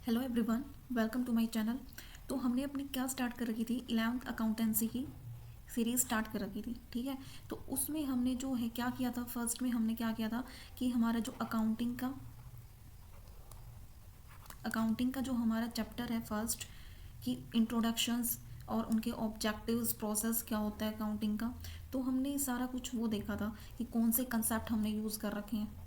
Hello everyone, welcome to my channel. तो हमने अपनी क्या स्टार्ट कर रखी थी, 11th अकाउंटेंसी की सीरीज़ स्टार्ट कर रखी थी। ठीक है, तो उसमें हमने जो है क्या किया था, फर्स्ट में हमने क्या किया था कि हमारा जो अकाउंटिंग का जो हमारा चैप्टर है फर्स्ट की इंट्रोडक्शंस और उनके ऑब्जेक्टिव्स, प्रोसेस क्या होता है अकाउंटिंग का, तो हमने सारा कुछ वो देखा था कि कौन से कंसेप्ट हमने यूज़ कर रखे हैं।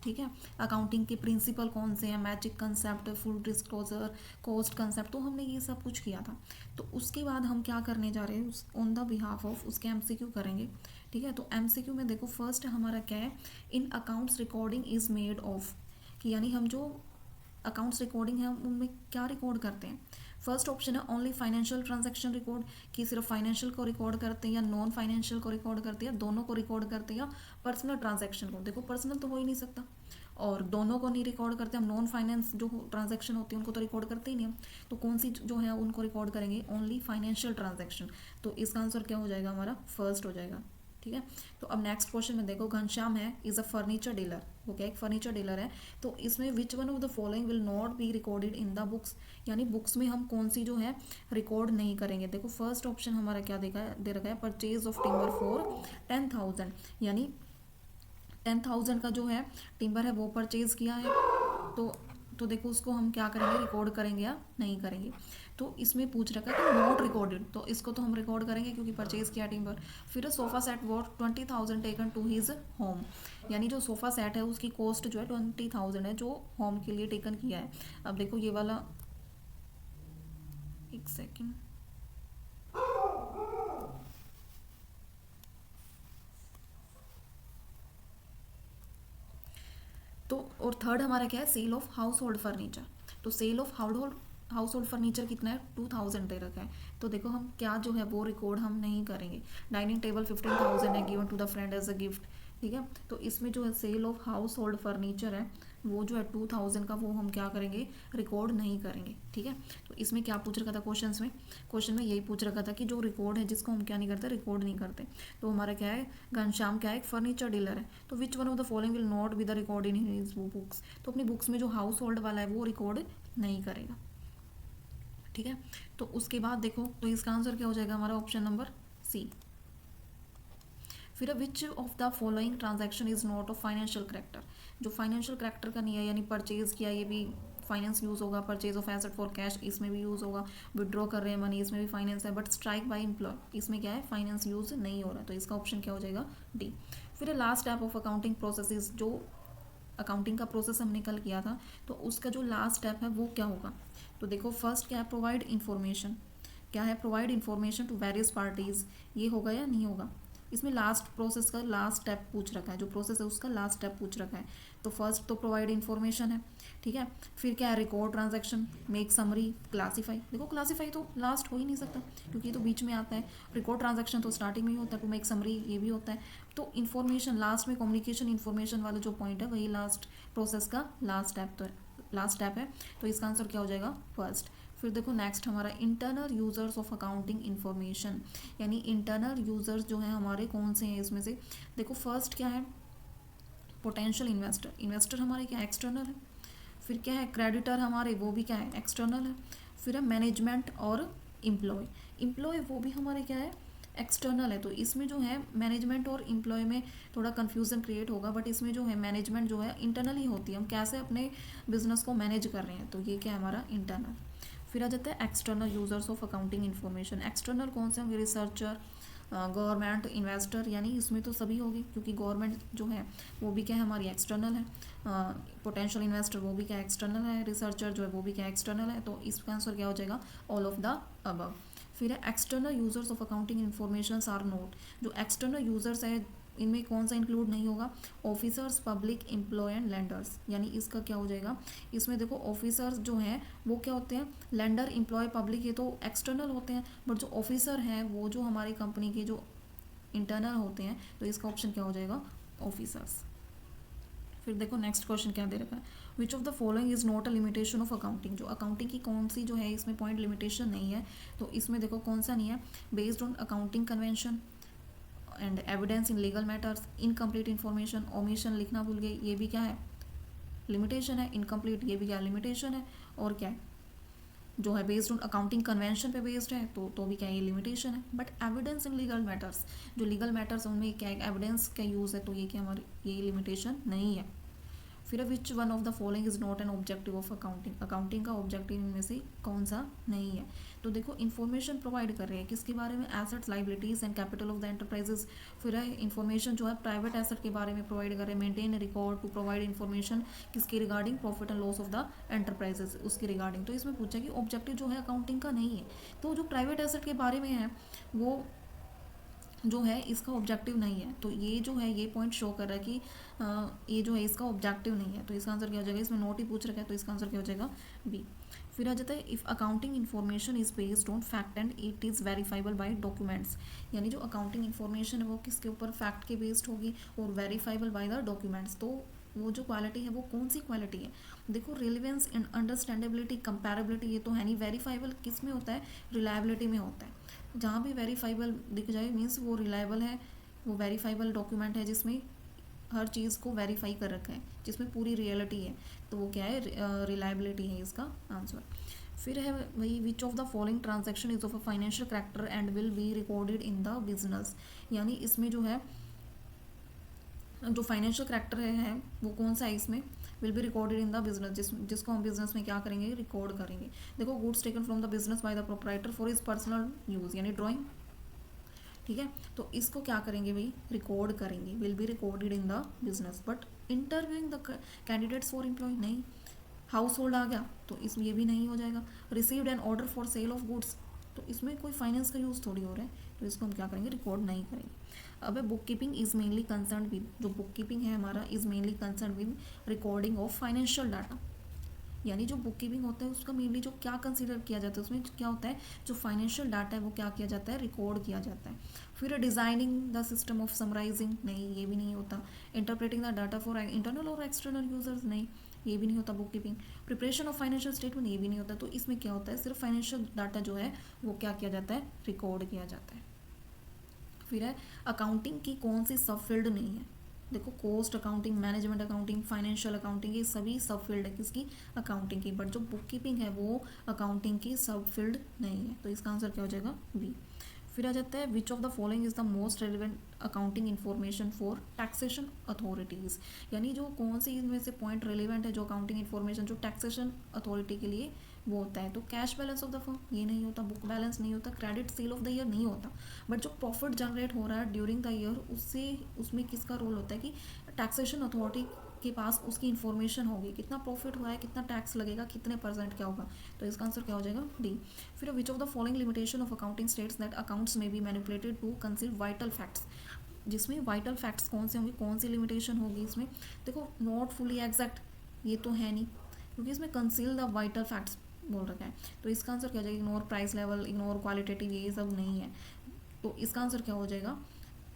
ठीक है, अकाउंटिंग के प्रिंसिपल कौन से हैं, magic concept, full disclosure, cost concept, तो हमने ये सब कुछ किया था। तो उसके बाद हम क्या करने जा रहे हैं, उस ऑन द बिहाफ ऑफ उसके एमसीक्यू करेंगे। ठीक है, तो एमसीक्यू में देखो फर्स्ट हमारा क्या है, in accounts recording is made of, कि यानी हम जो अकाउंट्स रिकॉर्डिंग है उनमें क्या रिकॉर्ड करते हैं। फर्स्ट ऑप्शन है ओनली फाइनेंशियल ट्रांजैक्शन रिकॉर्ड, कि सिर्फ फाइनेंशियल को रिकॉर्ड करते हैं या नॉन फाइनेंशियल को रिकॉर्ड करते हैं, दोनों को रिकॉर्ड करते हैं, या पर्सनल ट्रांजैक्शन को। देखो पर्सनल तो हो ही नहीं सकता और दोनों को नहीं रिकॉर्ड करते हम, नॉन फाइनेंस जो ट्रांजैक्शन होती है उनको तो रिकॉर्ड करते ही नहीं हम। तो कौन सी जो है उनको रिकॉर्ड करेंगे, ओनली फाइनेंशियल ट्रांजैक्शन। तो इसका आंसर क्या हो जाएगा, हमारा फर्स्ट हो जाएगा। ठीक है, तो अब नेक्स्ट क्वेश्चन में देखो, घनश्याम है इज अ फर्नीचर डीलर, वो क्या एक फर्नीचर डीलर है। तो इसमें which one of the following will not B recorded in the books, यानी बुक्स में हम कौन सी जो है रिकॉर्ड नहीं करेंगे। देखो फर्स्ट ऑप्शन हमारा क्या दे रखा है, परचेज ऑफ टिम्बर फॉर 10,000, यानी 10,000 का जो है टिम्बर है वो परचेज किया है। तो तो देखो उसको हम क्या करेंगे, रिकॉर्ड करेंगे या नहीं करेंगे। तो इसमें पूछ रखा है कि नॉट रिकॉर्डेड, तो इसको तो हम रिकॉर्ड करेंगे क्योंकि परचेज किया टिम्बर। फिर sofa set worth 20,000 taken to his home, यानी जो सोफा सेट है उसकी कॉस्ट जो है 20,000 है, जो होम के लिए टेकन किया है। अब देखो ये वाला, एक सेकेंड, तो और थर्ड हमारा क्या है, sale of household furniture. तो sale of household furniture कितना है, 2,000 दे रखा है। तो देखो हम क्या जो है वो रिकॉर्ड हम नहीं करेंगे। डाइनिंग टेबल 15,000 है, given to the friend as a gift. ठीक है, तो इसमें जो है sale of household furniture है वो जो है 2,000 का, वो हम क्या करेंगे, रिकॉर्ड नहीं करेंगे। ठीक है, तो इसमें क्या पूछ रखा था क्वेश्चन में यही पूछ रखा था कि जो रिकॉर्ड है जिसको हम क्या नहीं करते, रिकॉर्ड नहीं करते। तो हमारा क्या है, घनश्याम क्या है, एक फर्नीचर डीलर है। तो which one of the following will not be the record in his books, तो अपनी बुक्स में जो हाउस होल्ड वाला है वो रिकॉर्ड नहीं करेगा। ठीक है, तो उसके बाद देखो, तो इसका आंसर क्या हो जाएगा हमारा, ऑप्शन नंबर सी। फिर which of the following transaction is not of financial character, जो फाइनेंशियल करेक्टर का नहीं है, यानी परचेज किया ये भी फाइनेंस यूज़ होगा, purchase of asset for cash इसमें भी यूज़ होगा, विड्रॉ कर रहे हैं मनी इसमें भी फाइनेंस है, बट स्ट्राइक बाय एम्प्लॉय इसमें क्या है, फाइनेंस यूज़ नहीं हो रहा है। तो इसका ऑप्शन क्या हो जाएगा, डी। फिर last step of accounting process is, जो अकाउंटिंग का प्रोसेस हमने कल किया था, तो उसका जो लास्ट स्टेप है वो क्या होगा। तो देखो फर्स्ट क्या है, प्रोवाइड इन्फॉर्मेशन, क्या है, provide information to various parties, ये होगा या नहीं होगा। इसमें लास्ट प्रोसेस का लास्ट स्टेप पूछ रखा है, जो प्रोसेस है उसका लास्ट स्टेप पूछ रखा है। तो फर्स्ट तो प्रोवाइड इन्फॉर्मेशन है। ठीक है, फिर क्या है, record transaction, make summary, classify. देखो क्लासीफाई तो लास्ट हो ही नहीं सकता क्योंकि ये तो बीच में आता है। रिकॉर्ड ट्रांजैक्शन तो स्टार्टिंग में ही होता है, टू मेक समरी ये भी होता है। तो इन्फॉर्मेशन लास्ट में, कम्युनिकेशन इन्फॉर्मेशन वाला जो पॉइंट है वही लास्ट प्रोसेस का लास्ट स्टेप है। तो इसका आंसर क्या हो जाएगा, फर्स्ट। फिर देखो नेक्स्ट हमारा internal users of accounting information, यानी इंटरनल यूजर्स जो हैं हमारे कौन से हैं इसमें से। देखो फर्स्ट क्या है, पोटेंशियल इन्वेस्टर, इन्वेस्टर हमारे क्या एक्सटर्नल है। फिर क्या है, क्रेडिटर हमारे वो भी क्या है, एक्सटर्नल है। फिर है मैनेजमेंट और एम्प्लॉय, एम्प्लॉय वो भी हमारे क्या है, एक्सटर्नल है। तो इसमें जो है मैनेजमेंट और एम्प्लॉय में थोड़ा कन्फ्यूजन क्रिएट होगा, बट इसमें जो है मैनेजमेंट जो है इंटरनल ही होती है, हम कैसे अपने बिजनेस को मैनेज कर रहे हैं, तो ये क्या है हमारा इंटरनल। फिर आ जाता है external users of accounting information, external कौन से होंगे, रिसर्चर, गवर्नमेंट, इन्वेस्टर, यानी इसमें तो सभी होगी क्योंकि गवर्नमेंट जो है वो भी क्या है हमारी एक्सटर्नल है, पोटेंशियल इन्वेस्टर वो भी क्या एक्सटर्नल है, रिसर्चर जो है वो भी क्या एक्सटर्नल है। तो इसका आंसर क्या हो जाएगा, ऑल ऑफ द अबव। फिर है external users of accounting information are not, जो एक्सटर्नल यूजर्स है इनमें कौन सा इंक्लूड नहीं होगा, officers, public, employ and lenders, यानी इसका क्या हो जाएगा। इसमें देखो ऑफिसर्स जो हैं वो क्या होते हैं, लैंडर, एम्प्लॉय, पब्लिक ये तो एक्सटर्नल होते हैं, बट जो ऑफिसर हैं वो जो हमारी कंपनी के जो इंटरनल होते हैं। तो इसका ऑप्शन क्या हो जाएगा, ऑफिसर्स। फिर देखो नेक्स्ट क्वेश्चन क्या दे रखा है, विच of the following is not a limitation of accounting, जो अकाउंटिंग की कौन सी जो है इसमें पॉइंट लिमिटेशन नहीं है। तो इसमें देखो कौन सा नहीं है, based on accounting convention and evidence in legal matters, incomplete information, omission लिखना भूल गए, ये भी क्या है लिमिटेशन है। इनकम्प्लीट ये भी क्या लिमिटेशन है। और क्या है जो है बेस्ड ऑन अकाउंटिंग कन्वेंशन पे बेस्ड है तो भी क्या ये लिमिटेशन है। But evidence in legal matters, जो लीगल मैटर्स उनमें क्या है एविडेंस का यूज़ है, तो ये क्या हमारी ये लिमिटेशन नहीं है। फिर which one of the following is not an objective of accounting, accounting का ऑब्जेक्टिव इनमें से कौन सा नहीं है। तो देखो इन्फॉर्मेशन प्रोवाइड कर रहे हैं किसके बारे में, assets liabilities and capital of the enterprises. फिर है इन्फॉर्मेशन जो है प्राइवेट एसेट के बारे में प्रोवाइड कर रहे हैं, maintain record to provide information किसके regarding profit and loss of the enterprises उसके रिगार्डिंग। तो इसमें पूछा कि ऑब्जेक्टिव जो है अकाउंटिंग का नहीं है। तो जो प्राइवेट एसेट के बारे में है वो जो है इसका ऑब्जेक्टिव नहीं है। तो ये जो है ये पॉइंट शो कर रहा है कि ये जो है इसका ऑब्जेक्टिव नहीं है। तो इसका आंसर क्या हो जाएगा, इसमें नोट ही पूछ रखा है तो इसका आंसर क्या हो जाएगा बी। फिर आ जाता है if accounting information is based on fact and it is verifiable by documents, यानी जो अकाउंटिंग इन्फॉर्मेशन है वो किसके ऊपर फैक्ट के बेस्ड होगी और वेरीफाइबल बाय द डॉक्यूमेंट्स। तो वो जो क्वालिटी है वो कौन सी क्वालिटी है, देखो रिलेवेंस एंड अंडरस्टैंडेबिलिटी कंपैरेबिलिटी ये तो है नहीं। वेरीफाइबल किस में होता है, रिलायबिलिटी में होता है। जहाँ भी वेरीफाइबल दिख जाए मीन्स वो रिलायबल है, वो वेरीफाइबल डॉक्यूमेंट है जिसमें हर चीज़ को वेरीफाई कर रखा है, जिसमें पूरी रियलिटी है, तो वो क्या है रिलायबिलिटी है इसका आंसर। फिर है वही विच of the following transaction is of a financial character and will be recorded in the business, यानी इसमें जो है जो फाइनेंशियल करैक्टर है वो कौन सा है, इसमें will be recorded in the business, जिसको हम बिजनेस में क्या करेंगे रिकॉर्ड करेंगे। देखो goods taken from the business by the proprietor for his personal use यानी ड्राइंग, ठीक है। तो इसको क्या करेंगे भाई रिकॉर्ड करेंगे, will be recorded in the business. But interviewing the candidates for employ नहीं, हाउस होल्ड आ गया तो इसमें ये भी नहीं हो जाएगा। Received an order for sale of goods, तो इसमें कोई फाइनेंस का यूज़ थोड़ी हो रहा है, तो इसको हम क्या करेंगे रिकॉर्ड नहीं करेंगे। अब है book keeping is mainly concern with, जो बुक कीपिंग है हमारा is mainly concern with recording of financial data, यानी जो बुक कीपिंग होता है उसका मेनली जो क्या कंसीडर किया जाता है उसमें क्या होता है जो फाइनेंशियल डाटा है वो क्या किया जाता है रिकॉर्ड किया जाता है। फिर designing the system of summarising नहीं, ये भी नहीं होता। Interpreting the data for internal और एक्सटर्नल यूजर्स नहीं, ये भी नहीं होता book keeping. Preparation of financial statement ये भी नहीं होता। तो इसमें क्या होता है सिर्फ फाइनेंशियल डाटा जो है वो क्या किया जाता है रिकॉर्ड किया जाता है। फिर है अकाउंटिंग की कौन सी सब फील्ड नहीं है, देखो cost accounting, management accounting, financial accounting ये सभी सब फील्ड है किसकी अकाउंटिंग की, बट जो बुक कीपिंग है वो अकाउंटिंग की सब फील्ड नहीं है। तो इसका आंसर क्या हो जाएगा बी। फिर आ जाता है विच of the following is the most relevant accounting information for taxation authorities, यानी जो कौन सी इनमें से पॉइंट रेलिवेंट है जो अकाउंटिंग इन्फॉर्मेशन जो टैक्सेशन अथॉरिटी के लिए वो होता है। तो cash balance of the firm ये नहीं होता, बुक बैलेंस नहीं होता, credit sale of the year नहीं होता। बट जो प्रॉफिट जनरेट हो रहा है ड्यूरिंग द ईयर उससे उसमें किसका रोल होता है कि टैक्सेशन अथॉरिटी के पास उसकी इन्फॉर्मेशन होगी कितना प्रॉफिट हुआ है, कितना टैक्स लगेगा, कितने परसेंट क्या होगा। तो इसका आंसर क्या हो जाएगा डी। फिर which of the following limitation of accounting states that accounts may be manipulated to conceal vital facts, जिसमें वाइटल फैक्ट्स कौन से होंगे, कौन सी लिमिटेशन होगी इसमें, देखो नॉट फुली एग्जैक्ट ये तो है नहीं क्योंकि इसमें कंसील द वाइटल फैक्ट्स बोल रखा है। तो इसका आंसर क्या हो जाएगा ignore price level, ignore qualitative, ये सब नहीं है। तो इसका आंसर क्या हो जाएगा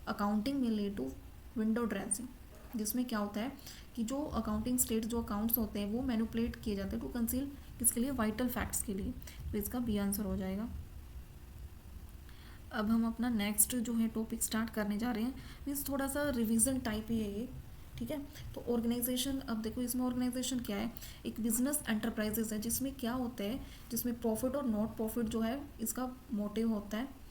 अकाउंटिंग में लीड टू विंडो ड्रेसिंग, जिसमें क्या होता है कि जो अकाउंटिंग स्टेट जो अकाउंट्स होते हैं वो मैनिपुलेट किए जाते हैं टू कंसील किसके लिए वाइटल फैक्ट्स के लिए। तो इसका बी आंसर हो जाएगा। अब हम अपना नेक्स्ट जो है टॉपिक स्टार्ट करने जा रहे हैं, मीन्स थोड़ा सा रिवीजन टाइप ही है ये, ठीक है। तो ऑर्गेनाइजेशन, अब देखो इसमें ऑर्गेनाइजेशन क्या है, एक बिजनेस एंटरप्राइजेस है जिसमें क्या होता है जिसमें प्रॉफिट और नॉट प्रॉफिट जो है इसका मोटिव होता है,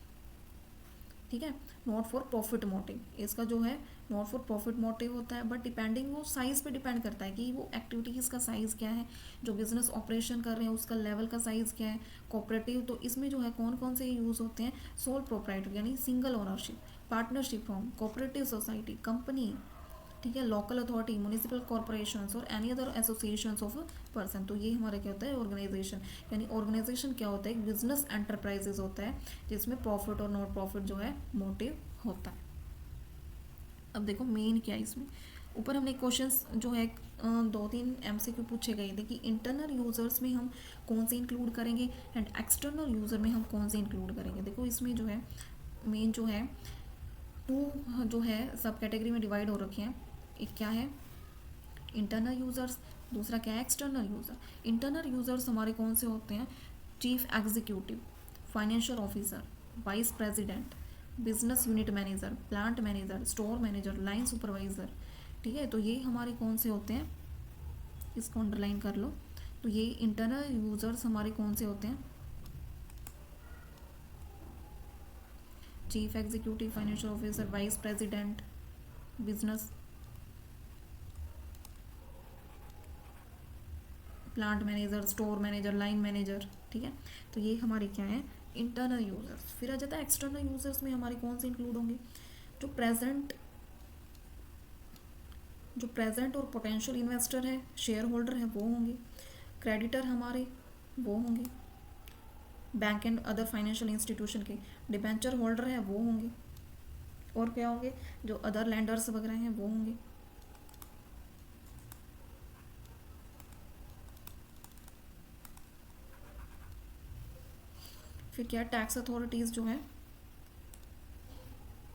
ठीक है। नॉट फॉर प्रॉफिट मोटिव इसका जो है नॉट फॉर प्रॉफिट मोटिव होता है, बट डिपेंडिंग वो साइज़ पे डिपेंड करता है कि वो एक्टिविटीज़ का साइज़ क्या है, जो बिजनेस ऑपरेशन कर रहे हैं उसका लेवल का साइज़ क्या है। कोऑपरेटिव तो इसमें जो है कौन कौन से यूज़ होते हैं, सोल प्रोप्राइटर यानी single ownership, partnership form, cooperative society, company, ठीक है, लोकल अथॉरिटी, म्यूनिसिपल कॉर्पोरेशंस और any other associations of person. तो ये हमारा क्या होता है ऑर्गेनाइजेशन, यानी ऑर्गेनाइजेशन क्या होता है एक बिजनेस एंटरप्राइजेज होता है जिसमें प्रॉफिट और नॉट प्रॉफिट जो है मोटिव होता है। अब देखो मेन क्या है इसमें, ऊपर हमने क्वेश्चंस जो है 2-3 MCQ पूछे गए थे कि इंटरनल यूज़र्स में हम कौन से इंक्लूड करेंगे एंड एक्सटर्नल यूज़र में हम कौन से इंक्लूड करेंगे। देखो इसमें जो है मेन जो है 2 जो है सब कैटेगरी में डिवाइड हो रखे हैं, एक क्या है इंटरनल यूज़र्स, दूसरा क्या है एक्सटर्नल यूज़र। इंटरनल यूज़र्स हमारे कौन से होते हैं, chief executive, financial officer, vice president, business unit manager, plant manager, store manager, line supervisor, ठीक है। तो ये हमारे कौन से होते हैं इसको अंडरलाइन कर लो। तो ये इंटरनल यूज़र्स हमारे कौन से होते हैं? Chief executive, financial officer, vice president, business, plant manager, store manager, line manager, ठीक है। तो ये हमारे क्या है? Internal users. फिर आ जाता है एक्सटर्नल यूज़र्स में हमारे कौन से इंक्लूड होंगे? जो प्रेजेंट जो प्रेजेंट और पोटेंशियल इन्वेस्टर है, शेयर होल्डर है, वो होंगे। क्रेडिटर हमारे वो होंगे, bank and other financial institution के डिबेंचर होल्डर है वो होंगे। और क्या होंगे? जो अदर लैंडर्स वगैरह हैं वो होंगे। फिर क्या? टैक्स अथॉरिटीज़ जो है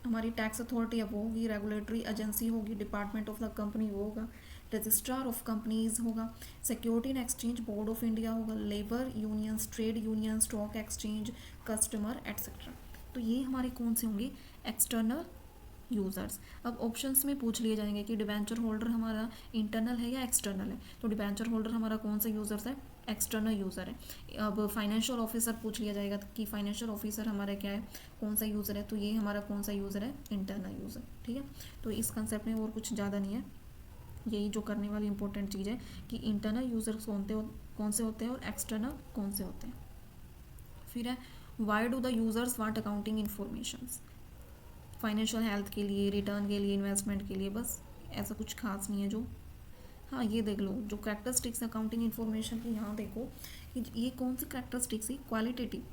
हमारी, टैक्स अथॉरिटी है वो होगी, रेगुलेटरी एजेंसी होगी, डिपार्टमेंट ऑफ द कंपनी वो होगा, रजिस्ट्रार ऑफ कंपनीज होगा, security and exchange board of India होगा, labour unions, trade union, stock exchange, customer etcetera. तो ये हमारे कौन से होंगे? External users. अब ऑप्शंस में पूछ लिए जाएंगे कि डिबेंचर होल्डर हमारा इंटरनल है या एक्सटर्नल है। तो डिबेंचर होल्डर हमारा कौन सा यूज़र्स है? एक्सटर्नल यूज़र है। अब फाइनेंशियल ऑफिसर पूछ लिया जाएगा कि फाइनेंशियल ऑफिसर हमारा क्या है, कौन सा यूज़र है? तो ये हमारा कौन सा यूज़र है? इंटरनल यूज़र, ठीक है। तो इस कंसेप्ट में और कुछ ज़्यादा नहीं है, यही जो करने वाली इंपॉर्टेंट चीज़ है कि इंटरनल यूज़र्स कौन से होते हैं और एक्सटर्नल कौन से होते हैं। फिर है why do the users want accounting informations? Financial health के लिए, रिटर्न के लिए, इन्वेस्टमेंट के लिए, बस ऐसा कुछ खास नहीं है जो। हाँ ये देख लो जो करेक्टरिस्टिक्स अकाउंटिंग इन्फॉर्मेशन की, यहाँ देखो कि ये कौन सी करेक्टरिस्टिक्स है? क्वालिटेटिव।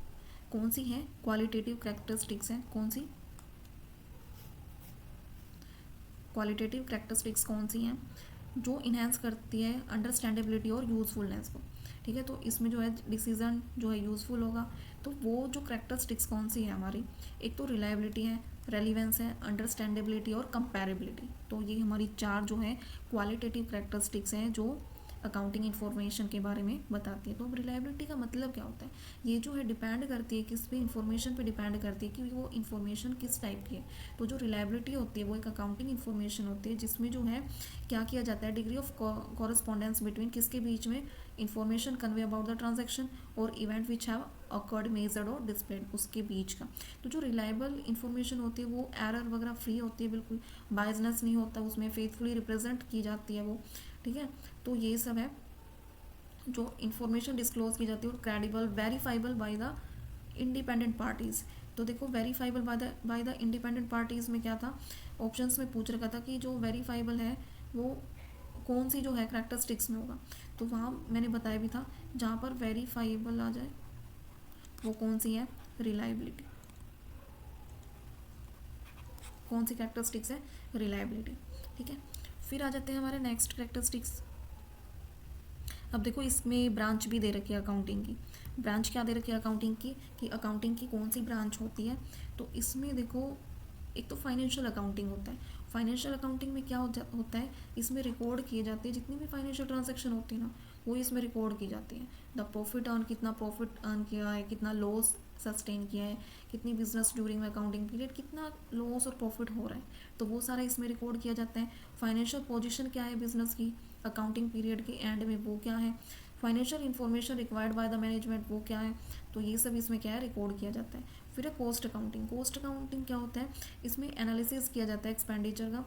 कौन सी है? क्वालिटेटिव करेक्टरिस्टिक्स हैं। कौन सी क्वालिटेटिव करेक्टरिस्टिक्स कौन सी हैं? जो इन्हेंस करती है अंडरस्टैंडेबिलिटी और यूज़फुलनेस को, ठीक है। तो इसमें जो है डिसीजन जो है यूज़फुल होगा। तो वो जो करेक्टरिस्टिक्स कौन सी है हमारी? एक तो रिलायबिलिटी है, रेलिवेंस है, अंडरस्टैंडेबिलिटी और कंपैरेबिलिटी। तो ये हमारी चार जो है क्वालिटेटिव करेक्टरिस्टिक्स हैं जो अकाउंटिंग इन्फॉर्मेशन के बारे में बताती है। तो अब रिलायबिलिटी का मतलब क्या होता है? ये जो है डिपेंड करती है किस पे? इन्फॉर्मेशन पे डिपेंड करती है कि वो इन्फॉर्मेशन किस टाइप की है। तो जो रिलायबिलिटी होती है वो एक अकाउंटिंग इन्फॉर्मेशन होती है जिसमें जो है क्या किया जाता है? डिग्री ऑफ कॉरस्पॉन्डेंस बिटवीन किसके बीच में? Information convey about the transaction और event which have occurred, measured और डिस्प्लेड, उसके बीच का। तो जो रिलायबल इन्फॉर्मेशन होती है वो एरर वगैरह फ्री होती है, बिल्कुल बायसनेस नहीं होता उसमें, फेथफुली रिप्रेजेंट की जाती है वो, ठीक है। तो ये सब है जो इन्फॉर्मेशन डिस्क्लोज की जाती है। और credible, verifiable by the independent parties. तो देखो verifiable by the independent parties में क्या था? ऑप्शंस में पूछ रखा था कि जो वेरीफाइबल है वो कौन सी जो है करेक्टरिस्टिक्स में होगा। तो वहाँ मैंने बताया भी था जहाँ पर वेरीफाइबल आ जाए वो कौन सी है? रिलायबिलिटी। कौन सी करेक्टरिस्टिक्स है? रिलायबिलिटी, ठीक है। फिर आ जाते हैं हमारे नेक्स्ट करेक्टरिस्टिक्स। अब देखो इसमें ब्रांच भी दे रखी है अकाउंटिंग की। ब्रांच क्या दे रखी है अकाउंटिंग की कि अकाउंटिंग की कौन सी ब्रांच होती है? तो इसमें देखो एक तो फाइनेंशियल अकाउंटिंग होता है। फाइनेंशियल अकाउंटिंग में क्या होता है? इसमें रिकॉर्ड किए जाते हैं जितनी भी फाइनेंशियल ट्रांजैक्शन होती है ना, वो इसमें रिकॉर्ड की जाती है। द प्रॉफिट अर्न, कितना प्रॉफिट अर्न किया है, कितना लॉस सस्टेन किया है, कितनी बिजनेस ड्यूरिंग में अकाउंटिंग पीरियड कितना लॉस और प्रॉफिट हो रहा है, तो वो सारा इसमें रिकॉर्ड किया जाता है। फाइनेंशियल पोजीशन क्या है बिजनेस की अकाउंटिंग पीरियड के एंड में, वो क्या है? Financial information required by the management, वो क्या है? तो ये सब इसमें क्या है? रिकॉर्ड किया जाता है। फिर है कॉस्ट अकाउंटिंग। कॉस्ट अकाउंटिंग क्या होता है? इसमें एनालिसिस किया जाता है एक्सपेंडिचर का।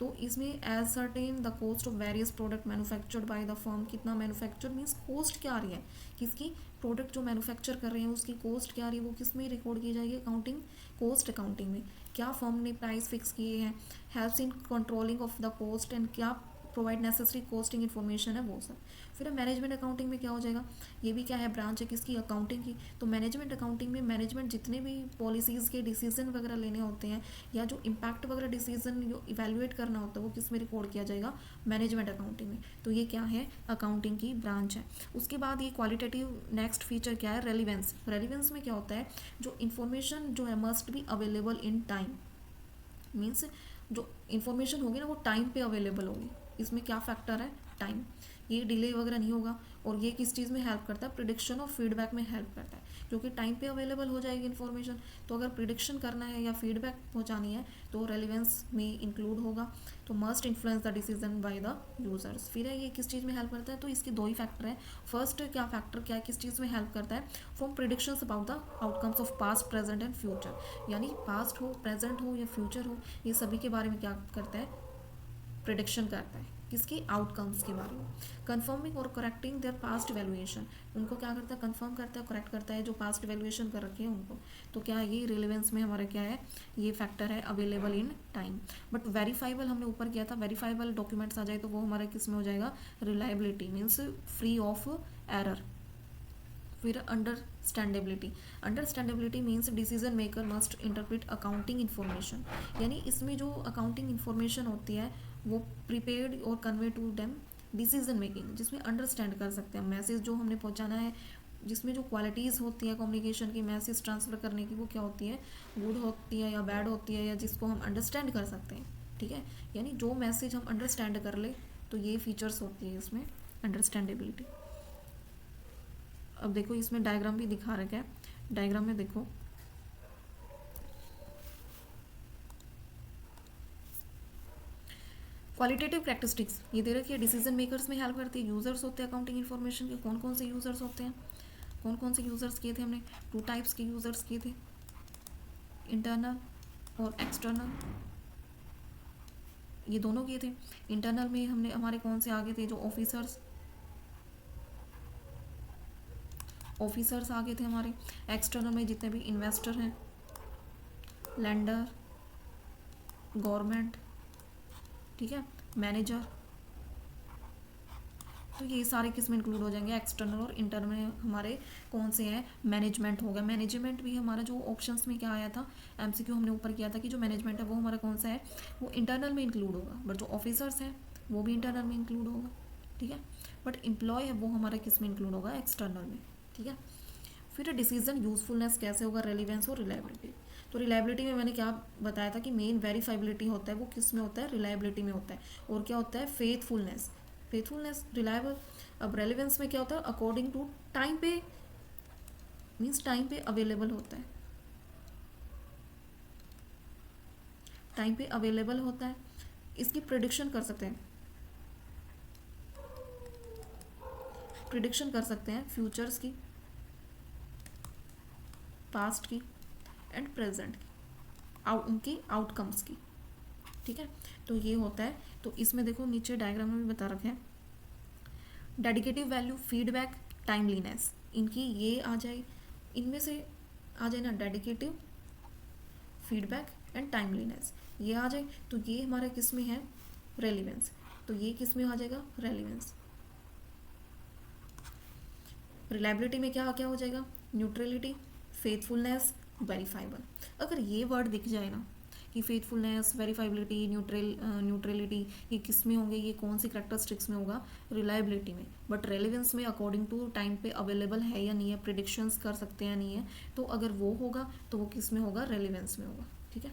तो इसमें ascertain the cost of various product manufactured by the firm, कितना मैन्युफैक्चर मीन्स कॉस्ट क्या आ रही है, किसकी प्रोडक्ट जो मैन्युफैक्चर कर रहे हैं उसकी कॉस्ट क्या आ रही है, वो किस में रिकॉर्ड की जाएगी? अकाउंटिंग, कॉस्ट अकाउंटिंग में। क्या फर्म ने प्राइस फिक्स किए हैं, helps in controlling of the cost and क्या प्रोवाइड नेसेसरी कॉस्टिंग इन्फॉर्मेशन है, वो सब। फिर मैनेजमेंट अकाउंटिंग में क्या हो जाएगा? ये भी क्या है? ब्रांच है किसकी? अकाउंटिंग की। तो मैनेजमेंट अकाउंटिंग में मैनेजमेंट जितने भी पॉलिसीज़ के डिसीजन वगैरह लेने होते हैं या जो इम्पैक्ट वगैरह डिसीजन जो इवेल्युएट करना होता है वो किस में रिकॉर्ड किया जाएगा? मैनेजमेंट अकाउंटिंग में। तो ये क्या है? अकाउंटिंग की ब्रांच है। उसके बाद ये क्वालिटेटिव नेक्स्ट फीचर क्या है? रेलिवेंस। रेलिवेंस में क्या होता है? जो इन्फॉर्मेशन जो है must be available in time, means जो इन्फॉर्मेशन होगी ना वो टाइम पे अवेलेबल होगी। इसमें क्या फैक्टर है? टाइम, ये डिले वगैरह नहीं होगा। और ये किस चीज़ में हेल्प करता है, प्रिडिक्शन और फीडबैक में हेल्प करता है, क्योंकि टाइम पे अवेलेबल हो जाएगी इन्फॉर्मेशन। तो अगर प्रिडिक्शन करना है या फीडबैक पहुंचानी है तो रेलिवेंस में इंक्लूड होगा। तो must influence the decision by the users. फिर है ये किस चीज़ में हेल्प करता है, तो इसके दो ही फैक्टर है। फर्स्ट क्या फैक्टर क्या है, किस चीज़ में हेल्प करता है, from predictions about the outcomes of past present and future. यानी पास्ट हो, प्रेजेंट हो या फ्यूचर हो, ये सभी के बारे में क्या करता है, प्रिडिक्शन करता है, किसके, आउटकम्स के बारे में। कंफर्मिंग और करेक्टिंग देयर पास्ट वैल्यूएशन, उनको क्या करता है, कंफर्म करता है, करेक्ट करता है जो पास्ट वैल्यूएशन कर रखे हैं उनको। तो क्या है, ये रिलेवेंस में हमारा क्या है, ये फैक्टर है available in time. But verifiable हमने ऊपर किया था, वेरीफाइबल डॉक्यूमेंट्स आ जाए तो वो हमारे किस में हो जाएगा, reliability means free of error. फिर understandability, understandability means decision maker must interpret accounting information. यानी इसमें जो अकाउंटिंग इन्फॉर्मेशन होती है वो प्रिपेयर्ड और convey to them decision making, जिसमें अंडरस्टैंड कर सकते हैं मैसेज जो हमने पहुंचाना है, जिसमें जो क्वालिटीज़ होती है कम्युनिकेशन की, मैसेज ट्रांसफ़र करने की, वो क्या होती है, गुड होती है या बैड होती है, या जिसको हम अंडरस्टैंड कर सकते हैं। ठीक है, यानी जो मैसेज हम अंडरस्टैंड कर ले, तो ये फीचर्स होती है इसमें अंडरस्टैंडेबिलिटी। अब देखो इसमें डायग्राम भी दिखा रखा है, डायग्राम में देखो क्वालिटेटिव कैरेक्टरिस्टिक्स ये दे रखी है, डिसीजन मेकर्स में हेल्प करती है। यूजर्स होते हैं अकाउंटिंग इन्फॉर्मेशन के, कौन कौन से यूजर्स होते हैं, कौन कौन से यूजर्स किए थे हमने, टू टाइप्स के यूजर्स किए थे, इंटरनल और एक्सटर्नल, ये दोनों किए थे। इंटरनल में हमने हमारे कौन से आगे थे, जो ऑफिसर्स आगे थे हमारे। एक्सटर्नल में जितने भी इन्वेस्टर हैं, लेंडर, गवर्नमेंट, ठीक है, मैनेजर, तो ये सारे किस में इंक्लूड हो जाएंगे, एक्सटर्नल और इंटरनल में हमारे कौन से हैं, मैनेजमेंट हो गया। मैनेजमेंट भी हमारा जो ऑप्शंस में क्या आया था, एमसीक्यू हमने ऊपर किया था कि जो मैनेजमेंट है वो हमारा कौन सा है, वो इंटरनल में इंक्लूड होगा, बट जो ऑफिसर्स हैं वो भी इंटरनल में इंक्लूड होगा। ठीक है, बट एम्प्लॉय है वो हमारा किस में इंक्लूड होगा, एक्सटर्नल में। ठीक है, फिर डिसीजन यूजफुलनेस कैसे होगा, रिलेवेंस और रिलायबिलिटी। तो रिलायबिलिटी में मैंने क्या बताया था कि मेन वेरीफाइबिलिटी होता है वो किस में होता है, रिलायबिलिटी में होता है। और क्या होता है, फेथफुलनेस, फेथफुलनेस रिलायबल। अब रेलिवेंस में क्या होता है, अकॉर्डिंग टू टाइम पे, मीन्स टाइम पे अवेलेबल होता है, टाइम पे अवेलेबल होता है। इसकी प्रिडिक्शन कर सकते हैं, प्रिडिक्शन कर सकते हैं फ्यूचर्स की, पास्ट की एंड प्रेजेंट की, उनकी आउटकम्स की। ठीक है, तो ये होता है। तो इसमें देखो नीचे डायग्राम में भी बता रखे हैं, डेडिकेटिव वैल्यू, फीडबैक, टाइमलीनेस, इनकी ये आ जाए, इनमें से आ जाए ना, डेडिकेटिव, फीडबैक एंड टाइमलीनेस, ये आ जाए तो ये हमारा किस में है, रेलिवेंस। तो ये किस में आ जाएगा, रेलिवेंस। रिलायबिलिटी में क्या क्या हो जाएगा, न्यूट्रलिटी, फेथफुलनेस, वेरीफाइबल। अगर ये वर्ड दिख जाए ना कि फेथफुलनेस, वेरीफाइबिलिटी, न्यूट्रलिटी, ये किस में होंगे, ये कौन सी करेक्टरिस्टिक्स में होगा, रिलायबिलिटी में। बट रेलिवेंस में अकॉर्डिंग टू टाइम पे अवेलेबल है या नहीं है, प्रिडिक्शंस कर सकते हैं या नहीं है, तो अगर वो होगा तो वो किस में होगा, रेलिवेंस में होगा। ठीक है,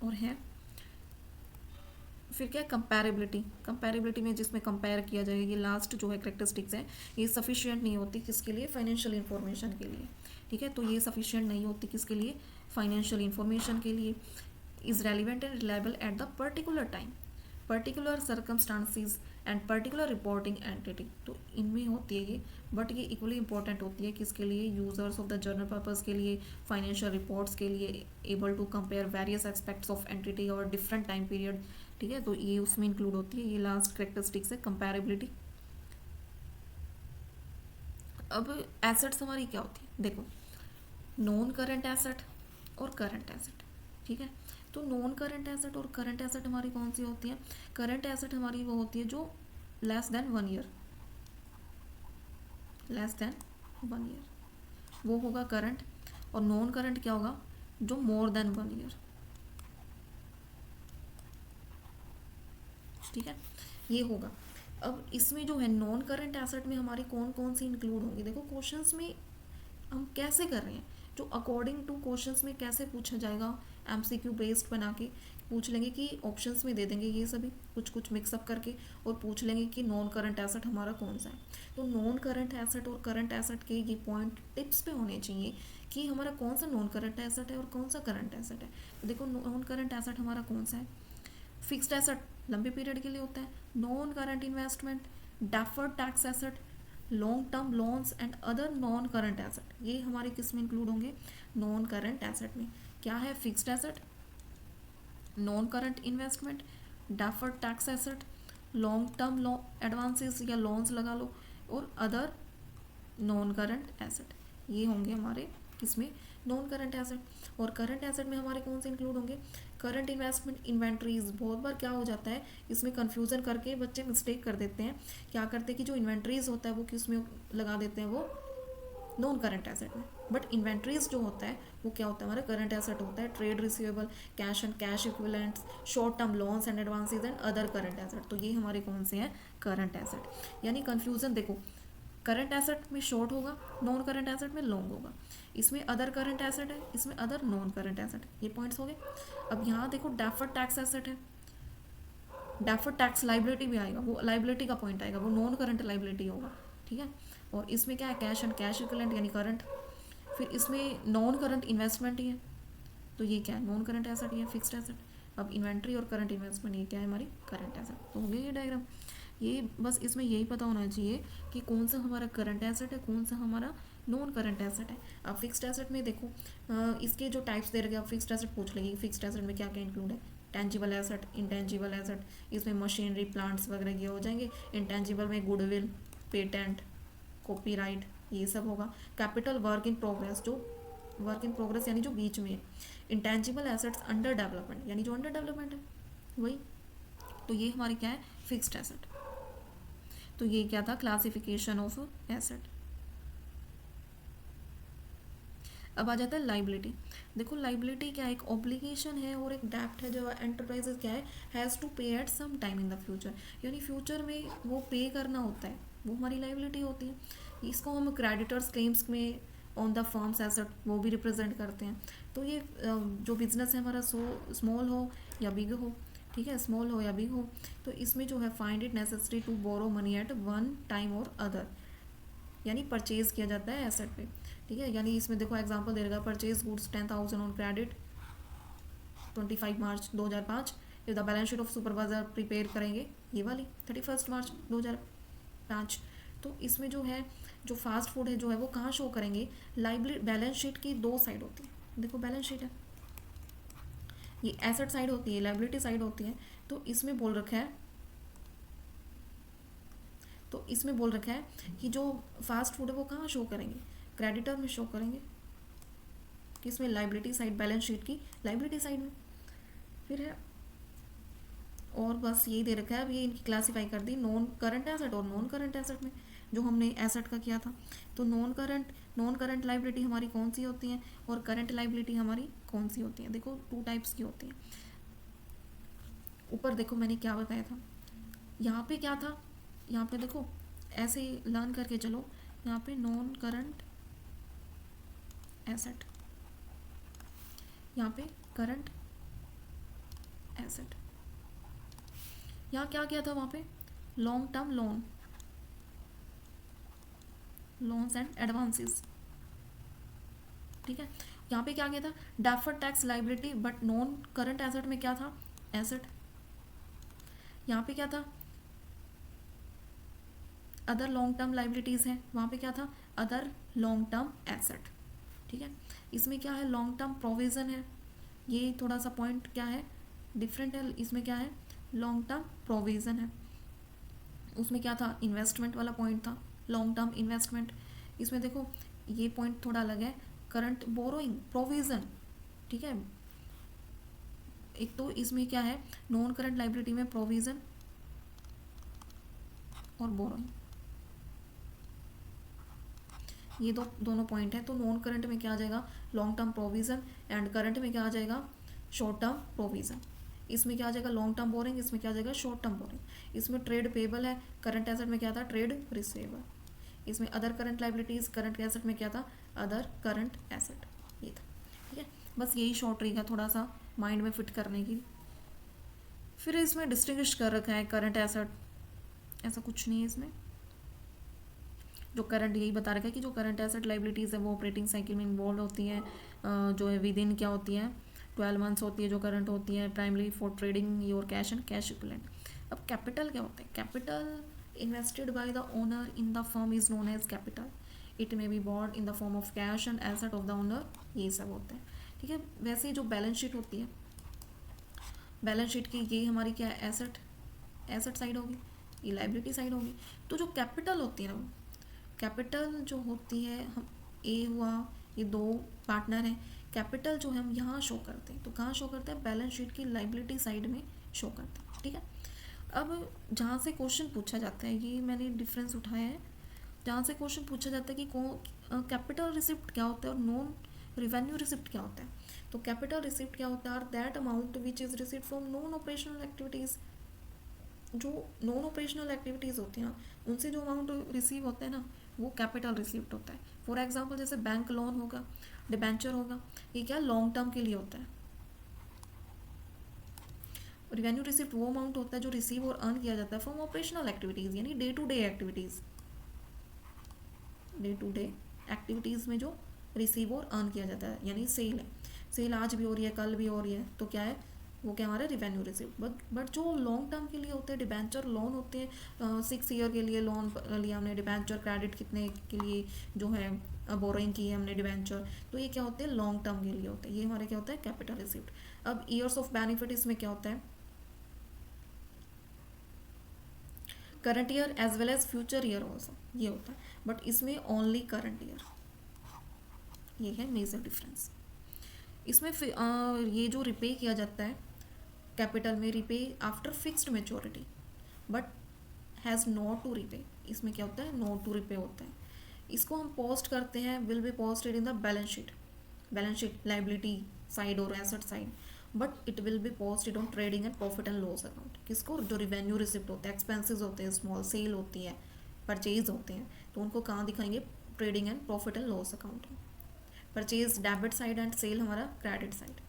और है फिर क्या है, कंपैरेबिलिटी। कंपैरेबिलिटी में जिसमें कंपेयर किया जाएगा, ये लास्ट जो है करेक्टरिस्टिक्स है, ये सफिशिएंट नहीं होती किसके लिए, फाइनेंशियल इन्फॉर्मेशन के लिए। ठीक है, तो ये सफिशिएंट नहीं होती किसके लिए, फाइनेंशियल इन्फॉर्मेशन के लिए। Is relevant and reliable at the particular time, particular circumstances and particular reporting entity. तो इनमें होती है ये, बट ये इक्वली इंपॉर्टेंट होती है किसके लिए, users of the general purpose के लिए, फाइनेंशियल रिपोर्ट्स के लिए, able to compare various aspects of entity और डिफरेंट टाइम पीरियड। ठीक है, तो ये उसमें इंक्लूड होती है, ये लास्ट करेक्टरिस्टिक्स है कंपैरेबिलिटी। अब एसेट्स हमारी क्या होती है, देखो नॉन करंट एसेट और करंट एसेट। ठीक है, तो नॉन करंट एसेट और करंट एसेट हमारी कौन सी होती है, करंट एसेट हमारी वो होती है जो less than 1 year, less than 1 year वो होगा करंट। और नॉन करंट क्या होगा, जो मोर देन 1 ईयर। ठीक है, ये होगा। अब इसमें जो है नॉन करंट एसेट में हमारी कौन कौन सी इंक्लूड होंगी, देखो क्वेश्चंस में हम कैसे कर रहे हैं, जो अकॉर्डिंग टू क्वेश्चंस में कैसे पूछा जाएगा, एमसीक्यू बेस्ड बना के, पूछ लेंगे कि ऑप्शंस में दे देंगे ये सभी कुछ कुछ मिक्सअप करके, और पूछ लेंगे कि नॉन करंट एसेट हमारा कौन सा है। तो नॉन करंट एसेट और करंट एसेट के ये पॉइंट टिप्स पे होने चाहिए कि हमारा कौन सा नॉन करंट एसेट है और कौन सा करंट एसेट है। तो देखो नॉन करंट एसेट हमारा कौन सा है, फिक्स्ड एसेट लंबे पीरियड के लिए होता है, non current investment, deferred tax asset, long term loans and other non current asset, ये हमारे किस में इंक्लूड होंगे, नॉन करंट एसेट में। क्या है, fixed asset, non current investment, deferred tax asset, long term advances या लोन्स लगा लो, और अदर नॉन करंट एसेट, ये होंगे हमारे किसमें, नॉन करंट एसेट। और करंट एसेट में हमारे कौन से इंक्लूड होंगे, करंट इन्वेस्टमेंट, इन्वेंट्रीज। बहुत बार क्या हो जाता है इसमें कन्फ्यूज़न करके बच्चे मिस्टेक कर देते हैं, क्या करते हैं कि जो इन्वेंट्रीज होता है वो किस में लगा देते हैं, वो नॉन करंट एसेट में। बट इन्वेंट्रीज जो होता है वो क्या होता है, हमारा करंट एसेट होता है, trade receivable, cash and cash equivalents, short term loans and advances and other current asset. तो ये हमारे कौन से हैं, करंट एसेट। यानी कन्फ्यूज़न देखो, करंट एसेट में शॉर्ट होगा, नॉन करंट एसेट में लॉन्ग होगा, इसमें अदर करंट एसेट है, इसमें अदर नॉन करंट एसेट, ये पॉइंट्स हो गए। अब यहाँ देखो डेफर्ड टैक्स एसेट है, डेफर्ड टैक्स लाइबिलिटी भी आएगा, वो लाइबिलिटी का पॉइंट आएगा, वो नॉन करंट लाइबिलिटी होगा, ठीक है। और इसमें क्या है, कैश एंड कैश इक्विवेलेंट यानी करंट। फिर इसमें नॉन करंट इन्वेस्टमेंट ही है, तो ये क्या है, नॉन करंट एसेट, ये फिक्स्ड एसेट। अब इन्वेंट्री और करंट इन्वेस्टमेंट ये क्या है, हमारी करंट एसेट। तो हो गया ये डायग्राम। ये बस इसमें यही पता होना चाहिए कि कौन सा हमारा करंट एसेट है, कौन सा हमारा नॉन करंट एसेट है। अब फिक्स्ड एसेट में देखो इसके जो टाइप्स दे रखे, आप फिक्स्ड एसेट पूछ लेंगे, फिक्स्ड एसेट में क्या क्या इंक्लूड है, टेंजिबल एसेट, इंटेंजिबल एसेट, इसमें मशीनरी प्लांट्स वगैरह ये हो जाएंगे। इंटेंजिबल में गुडविल, पेटेंट, कॉपीराइट, ये सब होगा। कैपिटल वर्क इन प्रोग्रेस, जो वर्क इन प्रोग्रेस यानी जो बीच में है। इंटेंजिबल एसेट्स अंडर डेवलपमेंट, यानी जो अंडर डेवलपमेंट है वही। तो ये हमारी क्या है, फिक्स्ड एसेट। तो ये क्या था, क्लासिफिकेशन ऑफ एसेट। अब आ जाता है लाइबिलिटी। देखो लाइबिलिटी क्या है, एक ऑब्लिगेशन है और एक डेप्ट है जो एंटरप्राइजेज क्या है, has to pay at some time in the future, यानी फ्यूचर में वो पे करना होता है, वो हमारी लाइबिलिटी होती है। इसको हम क्रेडिटर्स क्लेम्स में ऑन द फर्म्स एसेट वो भी रिप्रेजेंट करते हैं। तो ये जो बिजनेस है हमारा स्मॉल हो या बिग हो, ठीक है, स्मॉल हो या बिग हो, तो इसमें जो है find it necessary to borrow money at one time और अदर, यानी परचेज किया जाता है एसेट पे, ठीक है। यानी इसमें देखो एग्जांपल दे रखा है, purchase goods 10,000 on credit 25 March 2005, the balance sheet of supervisor prepare करेंगे ये वाली 31 मार्च 2005। तो इसमें जो है जो फास्ट फूड है जो है वो कहाँ शो करेंगे, लाइबिलिटी, बैलेंस शीट की दो साइड होती है, देखो बैलेंस शीट है, ये एसेट साइड होती है, लाइबिलिटी साइड होती है। तो इसमें बोल रखा है, तो इसमें बोल रखा है कि जो फास्ट फूड है वो कहाँ शो करेंगे, क्रेडिटर में शो करेंगे, किसमें, लाइबिलिटी साइड, बैलेंस शीट की लाइबिलिटी साइड में। फिर है और बस यही दे रखा है। अब ये इनकी क्लासीफाई कर दी नॉन करंट एसेट और नॉन करंट एसेट में, जो हमने एसेट का किया था। तो नॉन करंट लाइबिलिटी हमारी कौन सी होती है और करंट लाइबिलिटी हमारी कौन सी होती है, देखो टू टाइप्स की होती है। ऊपर देखो मैंने क्या बताया था, यहाँ पे क्या था, यहाँ पे देखो ऐसे ही लर्न करके चलो, यहाँ पे नॉन करंट एसेट, यहाँ पे करंट एसेट। यहाँ क्या किया था, वहाँ पे long term loans and advances, ठीक है। यहाँ पे क्या किया था, deferred tax liability, but non current asset में क्या था, एसेट। यहाँ पे क्या था, अदर लॉन्ग टर्म लाइबिलिटीज़ है, वहाँ पे क्या था, अदर लॉन्ग टर्म एसेट, ठीक है। इसमें क्या है, लॉन्ग टर्म प्रोविज़न है, ये थोड़ा सा पॉइंट क्या है डिफरेंट है, इसमें क्या है, लॉन्ग टर्म प्रोविज़न है। उसमें क्या था, इन्वेस्टमेंट वाला पॉइंट था, लॉन्ग टर्म इन्वेस्टमेंट। इसमें देखो ये पॉइंट थोड़ा अलग है, करंट बोरोइंग प्रोविज़न, ठीक है। एक तो इसमें क्या है, नॉन करंट लाइबिलिटी में प्रोविज़न और बोरोइंग, ये दोनों पॉइंट है। तो नॉन करंट में क्या आ जाएगा, long term provision, and current में क्या आ जाएगा, शॉर्ट टर्म प्रोविज़न। इसमें क्या आ जाएगा, लॉन्ग टर्म बोरिंग, इसमें क्या आ जाएगा, शॉर्ट टर्म बोरिंग। इसमें ट्रेड पेबल है, करंट एसेट में क्या था, ट्रेड रिसीवेबल। इसमें other current liabilities, current asset में क्या था, अदर करंट एसेट, ये था, ठीक है। बस यही शॉर्ट ट्रिक है, थोड़ा सा माइंड में फिट करने की, फिर इसमें डिस्टिंग्विश कर रखा है करंट एसेट, ऐसा कुछ नहीं है इसमें। जो करंट, यही बता रखा है कि जो करंट एसेट लाइबिलिटीज़ है वो ऑपरेटिंग साइकिल में इन्वॉल्व होती है, जो है विद इन क्या होती है 12 मंथ्स होती है जो करंट होती है, primary for trading your cash and cash equivalent. अब कैपिटल क्या होता है? Capital invested by the owner in the firm is known as capital. It may be brought in the form of cash and asset of the owner, ये सब होते हैं। ठीक है, वैसे ही जो बैलेंस शीट होती है, बैलेंस शीट की ये हमारी क्या है, एसेट, एसेट साइड होगी, ये लाइबिलिटी साइड होगी। तो जो कैपिटल होती है ना, कैपिटल जो होती है, हम ए हुआ, ये दो पार्टनर हैं, कैपिटल जो है हम यहाँ शो करते हैं, तो कहाँ शो करते हैं? बैलेंस शीट की लाइबिलिटी साइड में शो करते हैं। ठीक है, अब जहाँ से क्वेश्चन पूछा जाता है, ये मैंने डिफरेंस उठाया है, जहाँ से क्वेश्चन पूछा जाता है कि कैपिटल रिसिप्ट क्या होता है और नॉन रिवेन्यू रिसिप्ट क्या होता है। तो कैपिटल रिसिप्ट क्या होता है? Are that amount which is receipt from non operational activities. जो नॉन ऑपरेशनल एक्टिविटीज़ होती हैं ना, उनसे जो अमाउंट रिसीव होता है ना, वो कैपिटल रिसिप्ट होता है। फॉर एग्जांपल जैसे बैंक लोन होगा, डिबेंचर होगा, ये क्या लॉन्ग टर्म के लिए होता है। रिवेन्यू रिसिप्ट वो अमाउंट होता है जो रिसीव और अर्न किया जाता है फ्रॉम ऑपरेशनल एक्टिविटीज़, यानी day to day activities, day to day activities में जो रिसीव और अर्न किया जाता है, यानी सेल है, सेल आज भी हो रही है, कल भी हो रही है, तो क्या है वो, क्या हमारा रिवेन्यू रिसिप्ट। बट जो लॉन्ग टर्म के लिए होते हैं, डिबेंचर लोन होते हैं, 6 ईयर के लिए लोन लिया हमने, डिबेंचर क्रेडिट कितने के लिए जो है बोरोइंग की है हमने डिबेंचर, तो ये क्या होते हैं लॉन्ग टर्म के लिए होते हैं, ये हमारे क्या होता है कैपिटल रिसिप्ट। अब ईयर्स ऑफ बेनिफिट इसमें क्या होता है? Current year as well as future year also, ये होता है, बट इसमें ओनली करंट ईयर, ये है मेजर डिफरेंस। इसमें ये जो रिपे किया जाता है कैपिटल में, repay after fixed maturity but has not to repay, इसमें क्या होता है नॉट टू रिपे होता है। इसको हम पोस्ट करते हैं, will be posted in the balance sheet, balance sheet liability side और asset side, but it will be posted on trading and profit and loss account. किसको? जो रिवेन्यू रिसिप्ट होते हैं, एक्सपेंसेस होते हैं, स्मॉल सेल होती है, परचेज होते हैं, तो उनको कहाँ दिखाएंगे? Trading and profit and loss account में। Purchase debit side and sale हमारा क्रेडिट साइड।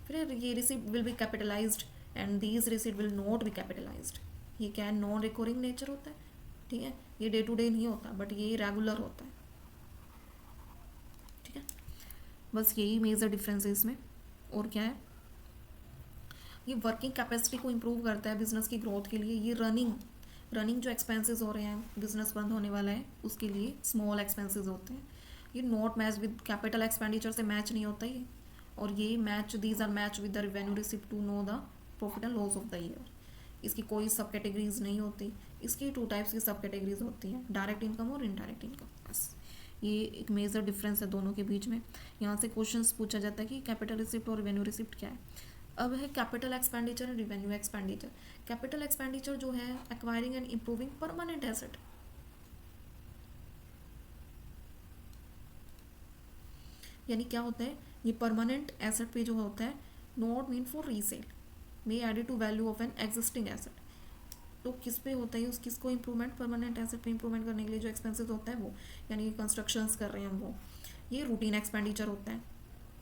फिर ये receipt will be capitalised and these receipt will not be capitalised. ये क्या है? नॉन रिकरिंग नेचर होता है। ठीक है, ये डे टू डे नहीं होता, बट ये रेगुलर होता है। ठीक है, बस यही मेजर डिफरेंस है इसमें। और क्या है? ये वर्किंग कैपेसिटी को इम्प्रूव करता है बिजनेस की ग्रोथ के लिए। ये रनिंग जो एक्सपेंसेस हो रहे हैं, बिजनेस बंद होने वाला है उसके लिए स्मॉल एक्सपेंसेस होते हैं, ये not match with capital expenditure से मैच नहीं होता ये। और ये match, these are match with the revenue receipt to know the profit and loss of the year. इसकी कोई सब कैटेगरीज नहीं होती, इसकी 2 टाइप्स की सब कैटेगरीज होती हैं, डायरेक्ट इनकम और इनडायरेक्ट इनकम। बस ये एक मेजर डिफरेंस है दोनों के बीच में। यहाँ से क्वेश्चंस पूछा जाता है कि कैपिटल रिसिप्ट और रेवेन्यू रिसिप्ट क्या है। अब है capital expenditure and revenue expenditure. Capital expenditure जो है acquiring and improving permanent asset, यानी क्या होता है ये परमानेंट एसेट पे जो होता है, not meant for resale, may added to value of an existing asset. तो किस पे होता है उस किसको इंप्रूवमेंट? परमानेंट एसेट पे इंप्रूवमेंट करने के लिए जो एक्सपेंसेस होता है वो, यानी कंस्ट्रक्शंस कर रहे हैं हम वो। ये रूटीन एक्सपेंडिचर होता है,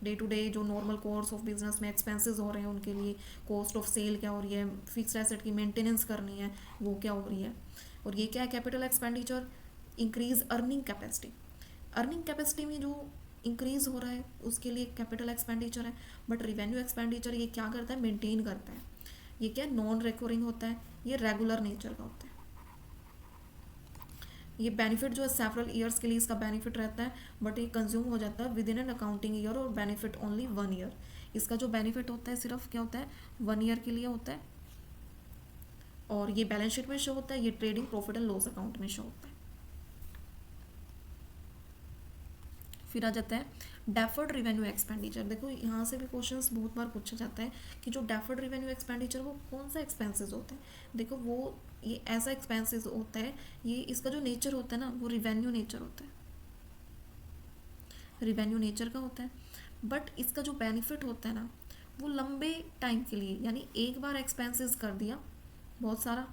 डे टू डे जो नॉर्मल कोर्स ऑफ बिजनेस में एक्सपेंसेस हो रहे हैं उनके लिए, कॉस्ट ऑफ सेल क्या हो रही है, फिक्स्ड एसेट की मेंटेनेंस करनी है वो क्या हो रही है। और ये क्या है? Capital expenditure increase earning capacity. Earning capacity में जो इंक्रीज हो रहा है उसके लिए कैपिटल एक्सपेंडिचर है। बट रिवेन्यू एक्सपेंडिचर ये क्या करता है? मेंटेन करता है। ये क्या? नॉन रिकरिंग होता है, ये रेगुलर नेचर का होता है। ये बेनिफिट जो है सेवरल ईयर्स के लिए इसका बेनिफिट रहता है, बट ये कंज्यूम हो जाता है with in an accounting year, और बेनिफिट ओनली 1 ईयर। इसका जो बेनिफिट होता है सिर्फ क्या होता है 1 ईयर के लिए होता है, और ये बैलेंस शीट में शो होता है, ये trading profit and loss account में शो होता है। फिर आ जाता है डेफर्ड रिवेन्यू एक्सपेंडिचर। देखो यहाँ से भी क्वेश्चंस बहुत बार पूछा जाता है कि जो डेफर्ड रिवेन्यू एक्सपेंडिचर वो कौन सा एक्सपेंसेस होते हैं। देखो वो ये ऐसा एक्सपेंसेस होता है, ये इसका जो नेचर होता है ना वो रिवेन्यू नेचर होता है, रिवेन्यू नेचर का होता है। बट इसका जो बेनिफिट होता है ना वो लंबे टाइम के लिए, यानी एक बार एक्सपेंसेस कर दिया बहुत सारा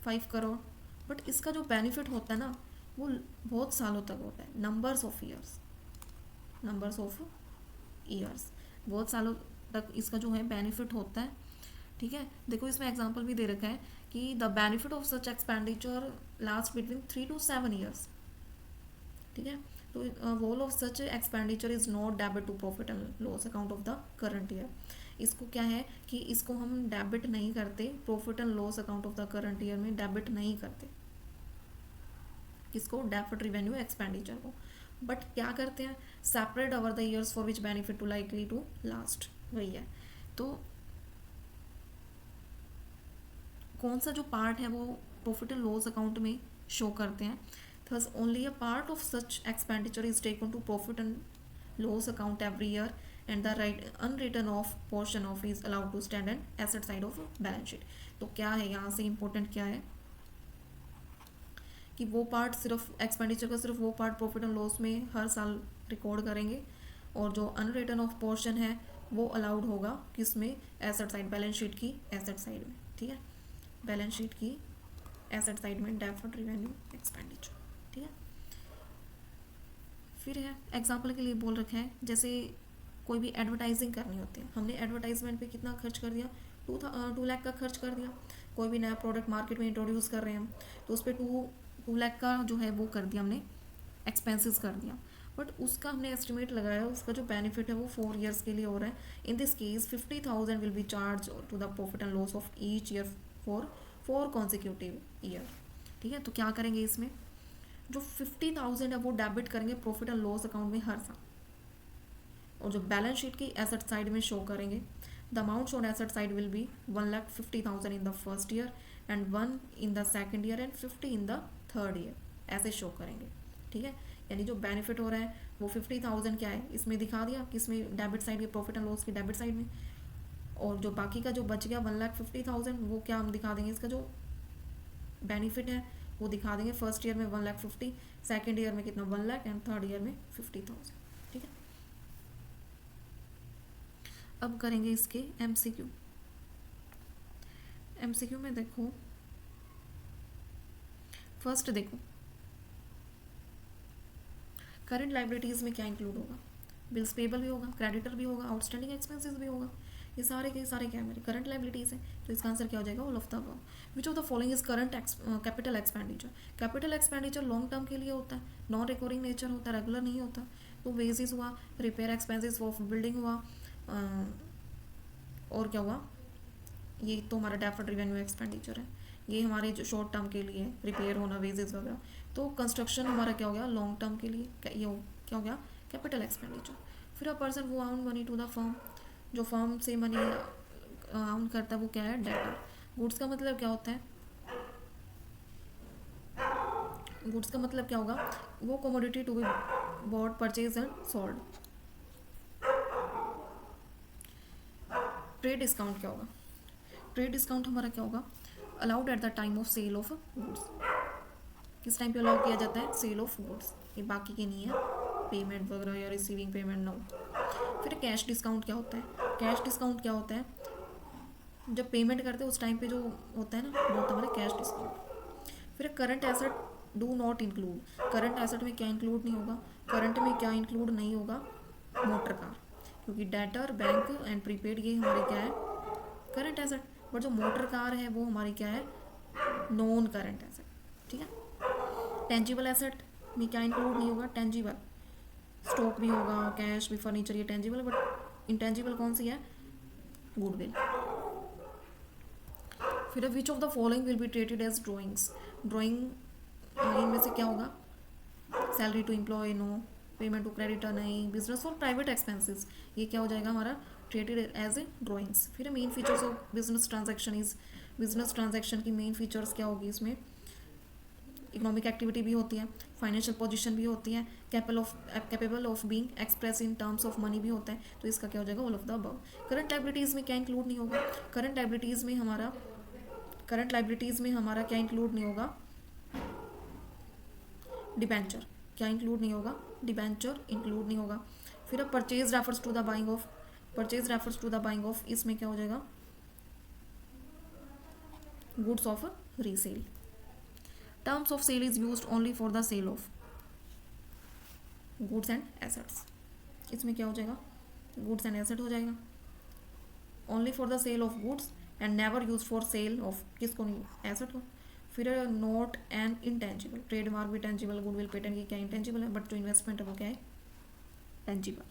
5 करोड़, बट इसका जो बेनिफिट होता है ना वो बहुत सालों तक होता है, numbers of years, numbers of years, बहुत सालों तक इसका जो है बेनिफिट होता है। ठीक है, देखो इसमें एग्जांपल भी दे रखा है कि the benefit of such expenditure last between 3 to 7 years। ठीक है, तो whole of such expenditure is not debit to profit and loss account of the current year. इसको क्या है कि इसको हम डेबिट नहीं करते, profit and loss account of the current year में डेबिट नहीं करते, किसको, डेफर्ड रिवेन्यू एक्सपेंडिचर को। बट क्या करते हैं, separate over the years for which benefit to likely to last, वही है। तो कौन सा जो पार्ट है वो प्रॉफिट एंड लॉस अकाउंट में शो करते हैं। Thus only a part of such expenditure is taken to profit and loss account every year and the right unwritten off portion of is allowed to stand and asset side of balance sheet. तो क्या है यहाँ से important क्या है कि वो part सिर्फ एक्सपेंडिचर का सिर्फ वो पार्ट प्रॉफिट एंड लॉस में हर साल रिकॉर्ड करेंगे, और जो अनरिटन ऑफ पोर्शन है वो अलाउड होगा किसमें, एसेट साइड, बैलेंस शीट की एसेट साइड में। ठीक है, बैलेंस शीट की एसेट साइड में डेफर्ड रिवेन्यू एक्सपेंडिचर। ठीक है, फिर है एग्जांपल के लिए बोल रखा है, जैसे कोई भी एडवर्टाइजिंग करनी होती है, हमने एडवर्टाइजमेंट पे कितना खर्च कर दिया, 2 लाख का खर्च कर दिया। कोई भी नया प्रोडक्ट मार्केट में इंट्रोड्यूस कर रहे हैं हम, तो उस पर 2 लाख का जो है वो कर दिया हमने, एक्सपेंसेस कर दिया। बट उसका हमने एस्टिमेट लगाया, उसका जो बेनिफिट है वो 4 ईयर्स के लिए हो रहा है। In this case 50,000 will be charge to the profit and loss of each year for 4 consecutive year. ठीक है, तो क्या करेंगे इसमें, जो 50,000 है वो डेबिट करेंगे प्रॉफिट एंड लॉस अकाउंट में हर साल, और जो बैलेंस शीट की एसेट साइड में शो करेंगे, the amount shown asset side will be 1,50,000 in the first year and 1 in the second year and 50 in the third year, ऐसे show करेंगे। ठीक है, यानी जो बेनिफिट हो रहा है वो 50,000 क्या है इसमें दिखा दिया, किसमें, डेबिट साइड की, प्रॉफिट एंड लॉस की डेबिट साइड में, और जो बाकी का जो बच गया 1,50,000 वो क्या हम दिखा देंगे, इसका जो बेनिफिट है वो दिखा देंगे, फर्स्ट ईयर में 1,50,000, सेकेंड ईयर में कितना 1,00,000 एंड थर्ड ईयर में 50,000। ठीक है, अब करेंगे इसके एमसीक्यू। एमसीक्यू में देखो, फर्स्ट देखो करंट लाइबिलिटीज़ में क्या इंक्लूड होगा, बिल्स पेबल भी होगा, क्रेडिटर भी होगा, आउटस्टैंडिंग एक्सपेंसेस भी होगा, ये सारे के सारे क्या है मेरे करंट लाइबिलिटीज़ है। तो इसका आंसर क्या हो जाएगा, all of the above. Which of the following is current capital expenditure. Capital expenditure long term के लिए होता है, नॉन रिकरिंग नेचर होता है, रेगुलर नहीं होता। तो वेजेस हुआ, रिपेयर एक्सपेंसेस ऑफ बिल्डिंग हुआ, और क्या हुआ, ये तो हमारा डेफर्ड रिवेन्यू एक्सपेंडिचर है, ये हमारे जो शॉर्ट टर्म के लिए रिपेयर होना, वेजेस वगैरह। तो कंस्ट्रक्शन हमारा क्या हो गया, लॉन्ग टर्म के लिए, क्या हो गया, कैपिटल एक्सपेंडिचर। फिर अ पर्सन वो आउन मनी टू द फर्म, जो फर्म से मनी आउन करता है वो क्या है, डेटर। गुड्स का मतलब क्या होता है, गुड्स का मतलब क्या होगा, वो commodity to be bought, purchase and sold. Trade discount क्या होगा, ट्रेड डिस्काउंट हमारा क्या होगा, allowed at the time of sale of goods. किस टाइम पे अलाउ किया जाता है, सेल ऑफ गुड्स, ये बाकी के नहीं है, पेमेंट वगैरह या रिसीविंग पेमेंट नो। फिर कैश डिस्काउंट क्या होता है, कैश डिस्काउंट क्या होता है, जब पेमेंट करते हैं उस टाइम पे जो होता है ना, वो होता है हमारा कैश डिस्काउंट। फिर current asset do not include, current asset में क्या इंक्लूड नहीं होगा, करंट में क्या इंक्लूड नहीं होगा, मोटर कार, क्योंकि डेटर, बैंक एंड प्रीपेड ये हमारे क्या है, करंट एसेट। बट जो मोटर कार है वो हमारी क्या है, नॉन करंट एसेट। ठीक है, टेंजिबल एसेट में क्या इंक्लूड नहीं होगा, टेंजिबल, स्टॉक भी होगा, कैश भी, फर्नीचर, ये टेंजिबल। बट इंटेंजिबल कौन सी है, गुडविल। फिर which of the following will be treated as drawings, drawing इनमें से क्या होगा, salary to employ no, payment to creditor नहीं, बिजनेस फॉर प्राइवेट एक्सपेंसेस ये क्या हो जाएगा हमारा, ट्रीटेड एज ए ड्राइंग्स। फिर main features of business transaction is, business transaction की मेन फीचर्स क्या होगी, इसमें इकोनॉमिक एक्टिविटी भी होती है, फाइनेंशियल पोजीशन भी होती है, capable of being express in terms of money भी होता है। तो इसका क्या हो जाएगा, all of the above. Current liabilities में क्या इंक्लूड नहीं होगा, करंट लायबिलिटीज़ में हमारा क्या इंक्लूड नहीं होगा, डिबेंचर, क्या इंक्लूड नहीं होगा, डिबेंचर इंक्लूड नहीं होगा। फिर अब purchase refers to the buying of, purchase refers to the buying of, इसमें क्या हो जाएगा, goods of resale. Terms of sale is used only for the sale of goods and assets, इसमें क्या हो जाएगा, गुड्स एंड एसेट हो जाएगा, only for the sale of goods and never use for sale of, किसको नहीं, asset को। फिर नॉट एंड इंटेंजिबल, ट्रेडमार्क भी टेंजिबल, गुडविल पेटेंट की क्या इंटेंजिबल है, बट जो इन्वेस्टमेंट है वो क्या है, टेंजिबल।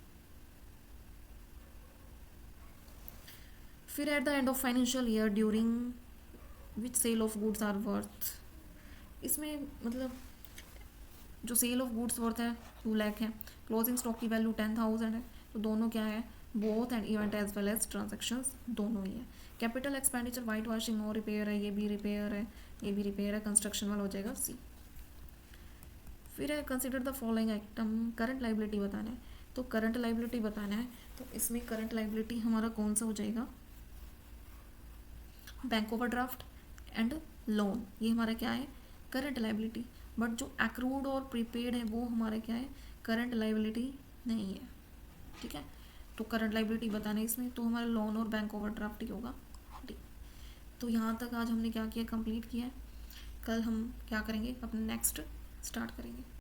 फिर at the end of financial year during which sale of goods are worth, इसमें मतलब जो सेल ऑफ गुड्स वर्थ है 2 लाख है, क्लोजिंग स्टॉक की वैल्यू 10,000 है, तो दोनों क्या है, both and event as well as transactions दोनों ही है। Capital expenditure white washing no repair है, ये भी रिपेयर है, ये भी रिपेयर है, कंस्ट्रक्शन वाला हो जाएगा सी। फिर है consider the following item, current liability बताना है, तो करंट लाइबिलिटी बताना है तो इसमें करंट लाइबिलिटी हमारा कौन सा हो जाएगा, बैंक ओवरड्राफ्ट एंड लोन, ये हमारा क्या है, करंट लाइबिलिटी। बट जो एक्रूड और प्रीपेड है वो हमारा क्या है, करंट लाइबिलिटी नहीं है, ठीक है। तो करंट लाइबिलिटी बताना है इसमें, तो हमारा लोन और बैंक ओवरड्राफ्ट ही होगा, ठीक। तो यहाँ तक आज हमने क्या किया, कंप्लीट किया है। कल हम क्या करेंगे, अपना नेक्स्ट स्टार्ट करेंगे।